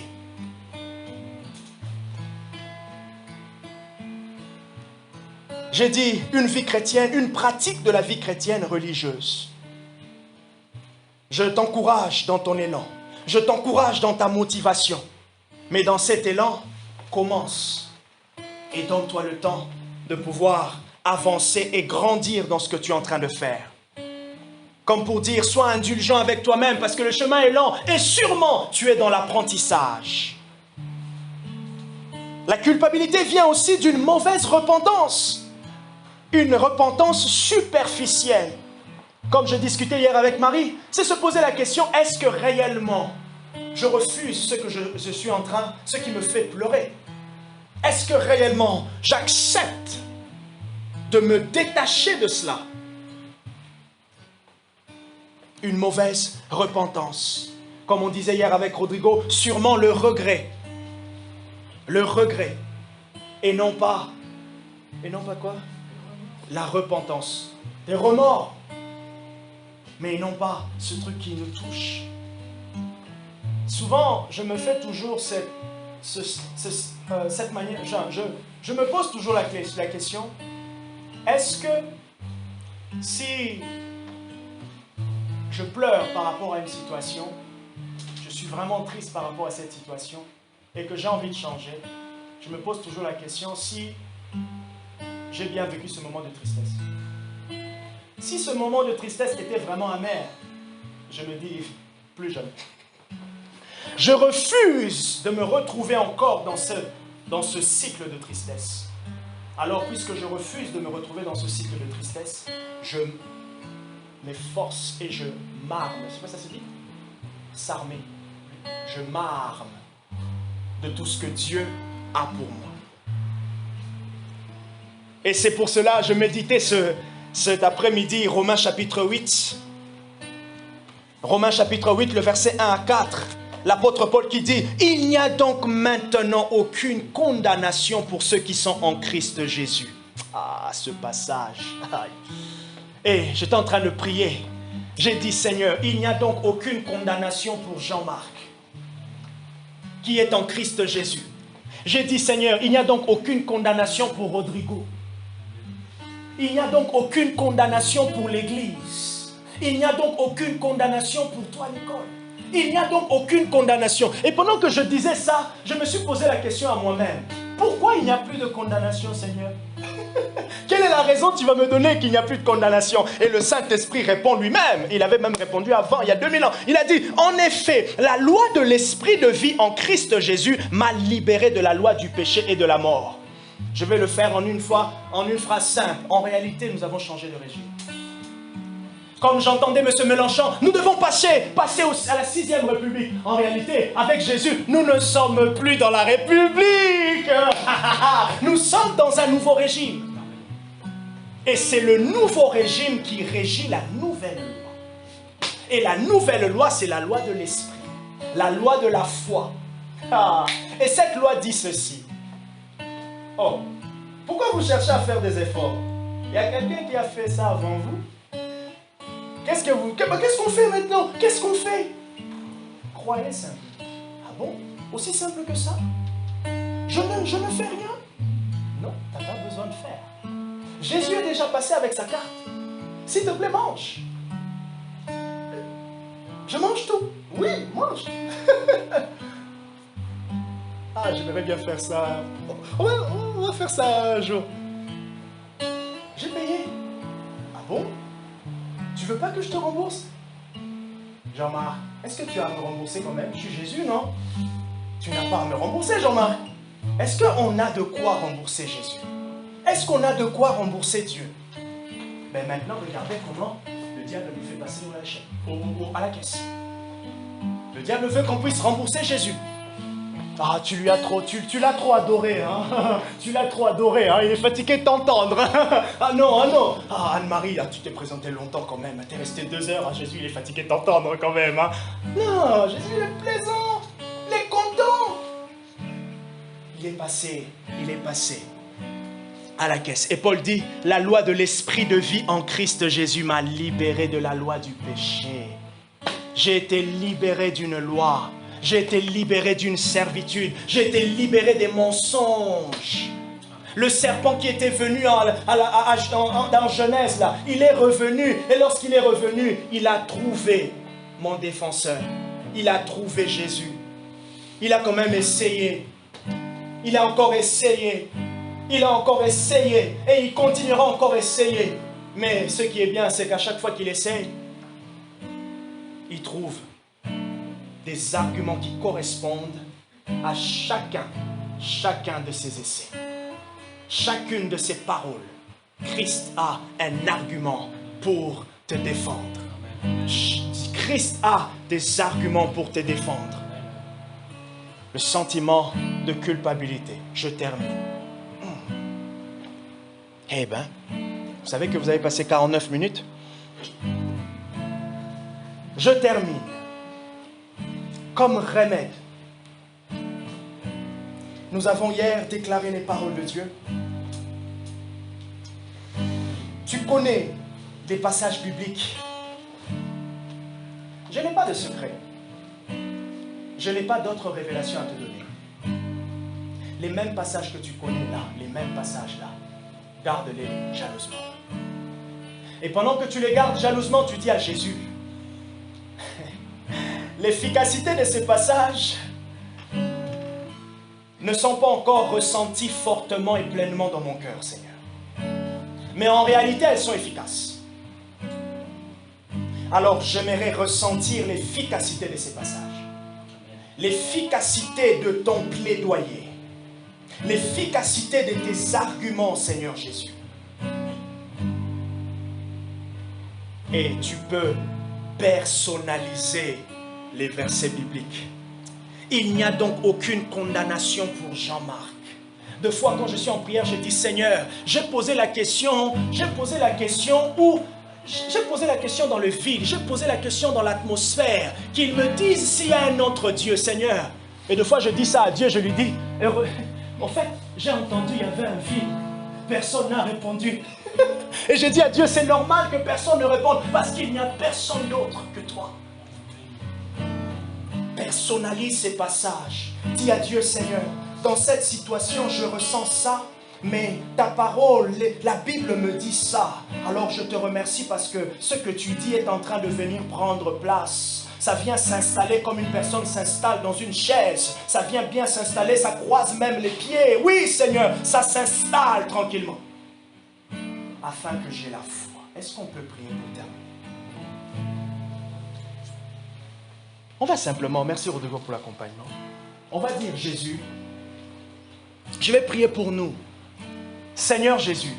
J'ai dit une vie chrétienne, une pratique de la vie chrétienne religieuse. Je t'encourage dans ton élan. Je t'encourage dans ta motivation. Mais dans cet élan, commence. Et donne-toi le temps de pouvoir avancer et grandir dans ce que tu es en train de faire. Comme pour dire, sois indulgent avec toi-même parce que le chemin est lent et sûrement tu es dans l'apprentissage. La culpabilité vient aussi d'une mauvaise repentance. Une repentance superficielle. Comme je discutais hier avec Marie, c'est se poser la question, est-ce que réellement je refuse ce que je suis en train, ce qui me fait pleurer? Est-ce que réellement j'accepte de me détacher de cela? Une mauvaise repentance. Comme on disait hier avec Rodrigo, sûrement le regret. Le regret. Et non pas quoi? La repentance. Des remords. Mais non pas ce truc qui nous touche. Souvent, je me fais toujours cette manière. Je me pose toujours la question. Est-ce que si je pleure par rapport à une situation, je suis vraiment triste par rapport à cette situation et que j'ai envie de changer, je me pose toujours la question si j'ai bien vécu ce moment de tristesse. Si ce moment de tristesse était vraiment amer, je me dis plus jamais. Je refuse de me retrouver encore dans ce cycle de tristesse. Alors, puisque je refuse de me retrouver dans ce cycle de tristesse, je m'efforce et je m'arme. C'est quoi ça se dit? S'armer. Je m'arme de tout ce que Dieu a pour moi. Et c'est pour cela que je méditais cet après-midi Romains chapitre 8. Romains chapitre 8, le verset 1 à 4. L'apôtre Paul qui dit « Il n'y a donc maintenant aucune condamnation pour ceux qui sont en Christ Jésus. » Ah, ce passage. Et j'étais en train de prier. J'ai dit « Seigneur, il n'y a donc aucune condamnation pour Jean-Marc qui est en Christ Jésus. » J'ai dit « Seigneur, il n'y a donc aucune condamnation pour Rodrigo. Il n'y a donc aucune condamnation pour l'Église. Il n'y a donc aucune condamnation pour toi, Nicole. Il n'y a donc aucune condamnation. » Et pendant que je disais ça, je me suis posé la question à moi-même. Pourquoi il n'y a plus de condamnation, Seigneur? Quelle est la raison que tu vas me donner qu'il n'y a plus de condamnation? Et le Saint-Esprit répond lui-même. Il avait même répondu avant, il y a 2000 ans. Il a dit, en effet, la loi de l'esprit de vie en Christ Jésus m'a libéré de la loi du péché et de la mort. Je vais le faire en une phrase simple. En réalité, nous avons changé de régime. Comme j'entendais M. Mélenchon, nous devons passer à la 6e République. En réalité, avec Jésus, nous ne sommes plus dans la République. Nous sommes dans un nouveau régime. Et c'est le nouveau régime qui régit la nouvelle loi. Et la nouvelle loi, c'est la loi de l'esprit. La loi de la foi. Et cette loi dit ceci. Oh, pourquoi vous cherchez à faire des efforts? Il y a quelqu'un qui a fait ça avant vous? Qu'est-ce qu'on fait maintenant? Qu'est-ce qu'on fait? Croyez simplement. Ah bon? Aussi simple que ça? Je ne fais rien? Non, tu n'as pas besoin de faire. Jésus est déjà passé avec sa carte. S'il te plaît, mange. Je mange tout. Oui, mange. Ah, j'aimerais bien faire ça. On va faire ça un jour. J'ai payé. Ah bon? Tu veux pas que je te rembourse? Jean-Marc, est-ce que tu as à me rembourser quand même? Je suis Jésus, non? Tu n'as pas à me rembourser, Jean-Marc. Est-ce qu'on a de quoi rembourser Jésus? Est-ce qu'on a de quoi rembourser Dieu? Ben maintenant, regardez comment le diable nous fait passer à la caisse. Le diable veut qu'on puisse rembourser Jésus. Ah, tu l'as trop adoré, hein. Tu l'as trop adoré, hein. Il est fatigué de t'entendre. Ah non, ah non. Ah, Anne-Marie, tu t'es présentée longtemps quand même. T'es restée 2 heures. Ah, Jésus, il est fatigué de t'entendre quand même, hein. Non, Jésus, il est plaisant. Il est content. Il est passé à la caisse. Et Paul dit, la loi de l'esprit de vie en Christ Jésus m'a libéré de la loi du péché. J'ai été libéré d'une loi. J'ai été libéré d'une servitude. J'ai été libéré des mensonges. Le serpent qui était venu dans Genèse, là, il est revenu. Et lorsqu'il est revenu, il a trouvé mon défenseur. Il a trouvé Jésus. Il a quand même essayé. Il a encore essayé. Il a encore essayé. Et il continuera encore à essayer. Mais ce qui est bien, c'est qu'à chaque fois qu'il essaye, il trouve des arguments qui correspondent à chacun de ses essais. Chacune de ses paroles. Christ a un argument pour te défendre. Christ a des arguments pour te défendre. Le sentiment de culpabilité. Je termine. Eh bien, vous savez que vous avez passé 49 minutes? Je termine. Comme remède, nous avons hier déclaré les paroles de Dieu. Tu connais des passages bibliques. Je n'ai pas de secret. Je n'ai pas d'autres révélations à te donner. Les mêmes passages que tu connais là, les mêmes passages là, garde-les jalousement. Et pendant que tu les gardes jalousement, tu dis à Jésus, l'efficacité de ces passages ne sont pas encore ressenties fortement et pleinement dans mon cœur, Seigneur. Mais en réalité, elles sont efficaces. Alors, j'aimerais ressentir l'efficacité de ces passages. L'efficacité de ton plaidoyer. L'efficacité de tes arguments, Seigneur Jésus. Et tu peux personnaliser les versets bibliques. Il n'y a donc aucune condamnation pour Jean-Marc. Deux fois quand je suis en prière, je dis Seigneur, j'ai posé la question dans le vide, j'ai posé la question dans l'atmosphère, qu'il me dise s'il y a un autre Dieu, Seigneur. Et deux fois je dis ça à Dieu, je lui dis, en fait, j'ai entendu, il y avait un vide, personne n'a répondu. Et je dis à Dieu, c'est normal que personne ne réponde, parce qu'il n'y a personne d'autre que toi. Personnalise ces passages. Dis à Dieu, Seigneur, dans cette situation, je ressens ça, mais ta parole, la Bible me dit ça. Alors je te remercie parce que ce que tu dis est en train de venir prendre place. Ça vient s'installer comme une personne s'installe dans une chaise. Ça vient bien s'installer, ça croise même les pieds. Oui, Seigneur, ça s'installe tranquillement. Afin que j'ai la foi. Est-ce qu'on peut prier pour terminer? On va simplement, merci Rodrigo pour l'accompagnement. On va dire Jésus, je vais prier pour nous. Seigneur Jésus,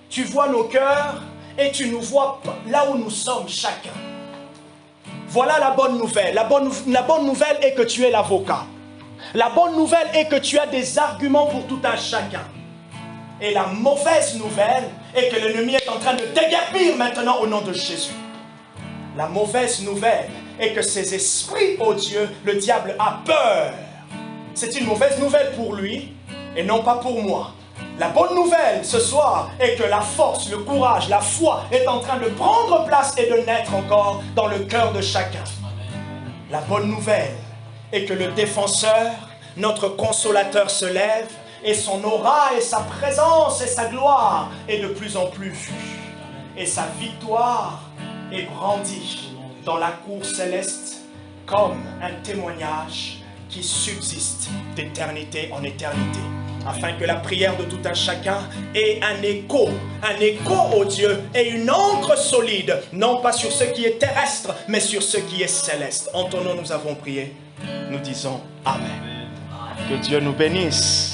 tu vois nos cœurs et tu nous vois là où nous sommes chacun. Voilà la bonne nouvelle. La bonne nouvelle est que tu es l'avocat. La bonne nouvelle est que tu as des arguments pour tout un chacun. Et la mauvaise nouvelle est que l'ennemi est en train de déguerpir maintenant au nom de Jésus. La mauvaise nouvelle est que ces esprits, oh Dieu, le diable a peur. C'est une mauvaise nouvelle pour lui et non pas pour moi. La bonne nouvelle ce soir est que la force, le courage, la foi est en train de prendre place et de naître encore dans le cœur de chacun. La bonne nouvelle est que le défenseur, notre consolateur se lève et son aura et sa présence et sa gloire est de plus en plus vue. Et sa victoire est brandie dans la cour céleste comme un témoignage qui subsiste d'éternité en éternité, afin que la prière de tout un chacun ait un écho au Dieu et une ancre solide, non pas sur ce qui est terrestre, mais sur ce qui est céleste. En ton nom nous avons prié, nous disons Amen. Que Dieu nous bénisse.